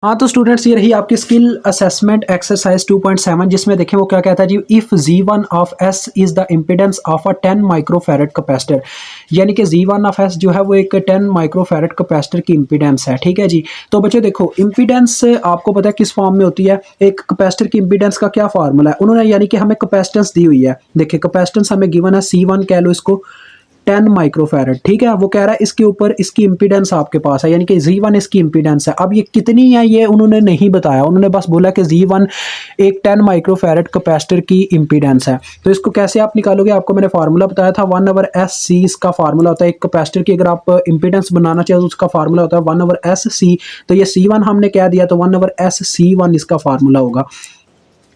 हाँ, तो स्टूडेंट्स ये रही आपकी स्किल असेसमेंट एक्सरसाइज 2.7 जिसमें देखें वो क्या कहता है जी, if Z1 of S is the impedance of a 10 microfarad capacitor, यानी कि Z1 ऑफ S जो है वो एक 10 माइक्रोफैरड कैपेसिटर की इम्पीडेंस है। ठीक है जी। तो बच्चों देखो इम्पीडेंस आपको पता है किस फॉर्म में होती है, एक कैपेसिटर की इम्पीडेंस का क्या फार्मूला है, उन्होंने यानी कि हमें कैपेसिटेंस दी हुई है। देखिए कैपेसिटेंस हमें गिवन है C1 कह लो इसको 10 माइक्रोफैरड। ठीक है, वो कह रहा है इसके ऊपर इसकी इम्पीडेंस आपके पास है, यानी कि Z1 इसकी इम्पीडेंस है। अब ये कितनी है ये उन्होंने नहीं बताया, उन्होंने बस बोला कि Z1 एक 10 माइक्रोफैरड कैपेसिटर की इम्पीडेंस है। तो इसको कैसे आप निकालोगे, आपको मैंने फार्मूला बताया था 1/SC इसका फार्मूला होता है। एक कैपेसिटर की अगर आप इम्पीडेंस बनाना चाहे तो उसका फार्मूला होता है 1/SC। तो ये C1 हमने क्या दिया, तो 1/SC1 इसका फार्मूला होगा।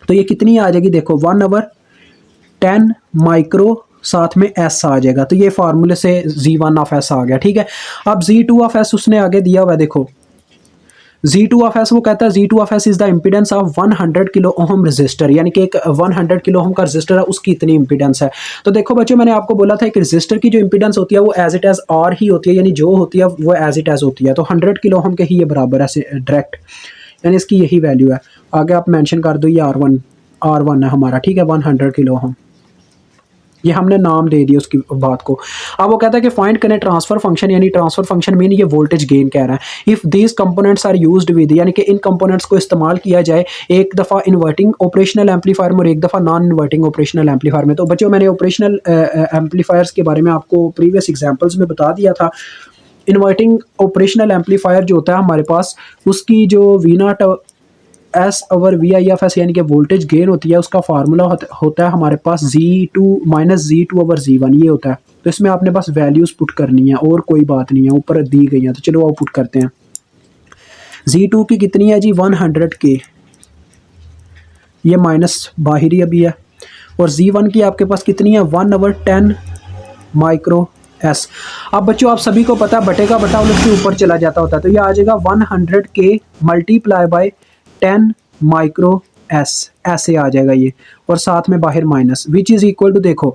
तो ये कितनी आ जाएगी, देखो 1/10 माइक्रो साथ में S आ जाएगा। तो ये फार्मूले से Z1 ऑफ S आ गया। ठीक है, अब Z2 ऑफ S उसने आगे दिया हुआ है, देखो Z2 ऑफ S वो कहता है Z2 of S is the impedance of 100 kilo ohm resistor, यानी कि एक 100 किलो ओम का रजिस्टर है उसकी इतनी इम्पीडेंस है। तो देखो बच्चों मैंने आपको बोला था एक रजिस्टर की जो इम्पीडेंस होती है वो एज इट एज आर ही होती है, यानी जो होती है वो एज इट एज होती है। तो 100 किलो ओम के ही ये बराबर है डायरेक्ट, यानी इसकी यही वैल्यू है। आगे आप मेंशन कर दो ये R1 है हमारा। ठीक है, 100 किलो ओम, ये हमने नाम दे दिया उसकी बात को। अब वो कहता है कि फाइंड करें ट्रांसफर फंक्शन, यानी ट्रांसफर फंक्शन मीन ये वोल्टेज गेन कह रहा है। If these components are used with, यानी कि इन कंपोनेंट्स को इस्तेमाल किया जाए एक दफ़ा इन्वर्टिंग ऑपरेशनल एम्पलीफायर में और एक दफ़ा नॉन इन्वर्टिंग ऑपरेशनल एम्पलीफायर में। तो बच्चों मैंने ऑपरेशनल एम्पलीफायर्स के बारे में आपको प्रीवियस एग्जाम्पल्स में बता दिया था। इन्वर्टिंग ऑपरेशनल एम्पलीफायर जो होता है हमारे पास, उसकी जो V0 S/VI(S) यानी कि वोल्टेज गेन होती है, उसका फार्मूला होता है हमारे पास Z2 - Z2/Z1 ये होता है। तो इसमें आपने बस वैल्यूज पुट करनी है और कोई बात नहीं है, ऊपर दी गई है। तो चलो वो पुट करते हैं। Z2 की कितनी है जी, 100K, ये माइनस बाहरी अभी है। और Z1 की आपके पास कितनी है, 1/10 माइक्रो S। अब बच्चों आप सभी को पता है बटे का बटा उलट के ऊपर चला जाता होता है, तो ये आ जाएगा 100K multiply by 10 micro S, ऐसे आ जाएगा ये, और साथ में बाहर minus which is equal to देखो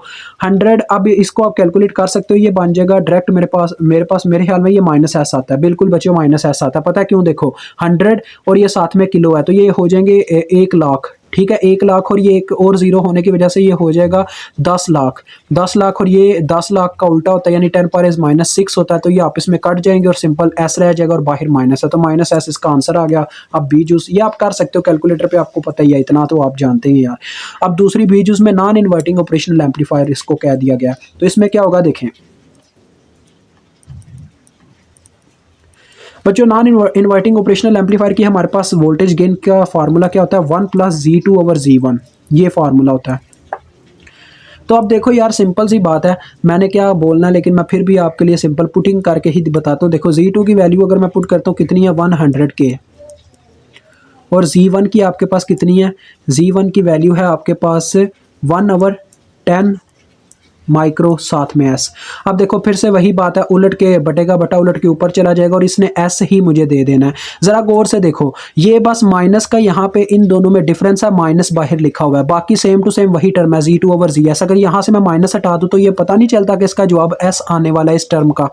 100। अब इसको आप कैलकुलेट कर सकते हो, ये बन जाएगा डायरेक्ट मेरे ख्याल में ये -S आता है। बिल्कुल बच्चों -S आता है, पता है क्यों, देखो 100 और ये साथ में किलो है, तो ये हो जाएंगे 1 लाख। ठीक है, 1 लाख और ये एक और जीरो होने की वजह से ये हो जाएगा 10 लाख। 10 लाख और ये 10 लाख का उल्टा होता है, यानी 10⁻⁻⁶ होता है। तो ये आपस में कट जाएंगे और सिंपल S रह जाएगा और बाहर माइनस है, तो -S इसका आंसर आ गया। अब बी जूस ये आप कर सकते हो कैलकुलेटर पे, आपको पता ही है, इतना तो आप जानते हैं यार। अब दूसरी बी जूस में नॉन इन्वर्टिंग ऑपरेशनल एम्पलीफायर इसको कह दिया गया। तो इसमें क्या होगा देखें बच्चों, नॉन इन्वर्टिंग ऑपरेशनल एम्पलीफायर की हमारे पास वोल्टेज गेन का फार्मूला क्या होता है, 1 + Z2/Z1, ये फार्मूला होता है। तो अब देखो यार सिंपल सी बात है, मैंने क्या बोलना, लेकिन मैं फिर भी आपके लिए सिंपल पुटिंग करके ही बताता हूँ। देखो Z2 की वैल्यू अगर मैं पुट करता हूँ कितनी है, 100K, और Z1 की आपके पास कितनी है, Z1 की वैल्यू है आपके पास 1/10 माइक्रो साथ में S। अब देखो फिर से वही बात है, उलट के बटे का बटा उलट के ऊपर चला जाएगा और इसने S ही मुझे दे देना है। ज़रा गौर से देखो, ये बस माइनस का यहाँ पे इन दोनों में डिफरेंस है, माइनस बाहर लिखा हुआ है, बाकी सेम टू सेम वही टर्म है Z2/Z। अगर यहाँ से मैं माइनस हटा दूँ तो ये पता नहीं चलता कि इसका जवाब S आने वाला है इस टर्म का,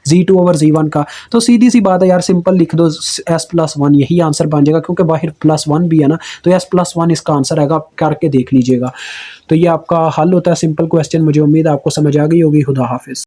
Z2/Z1 का। तो सीधी सी बात है यार, सिंपल लिख दो S+1, यही आंसर बन जाएगा, क्योंकि बाहर +1 भी है ना, तो S+1 इसका आंसर आएगा, आप करके देख लीजिएगा। तो ये आपका हल होता है सिंपल क्वेश्चन। मुझे उम्मीद है आपको समझ आ गई होगी। खुदा हाफिज़।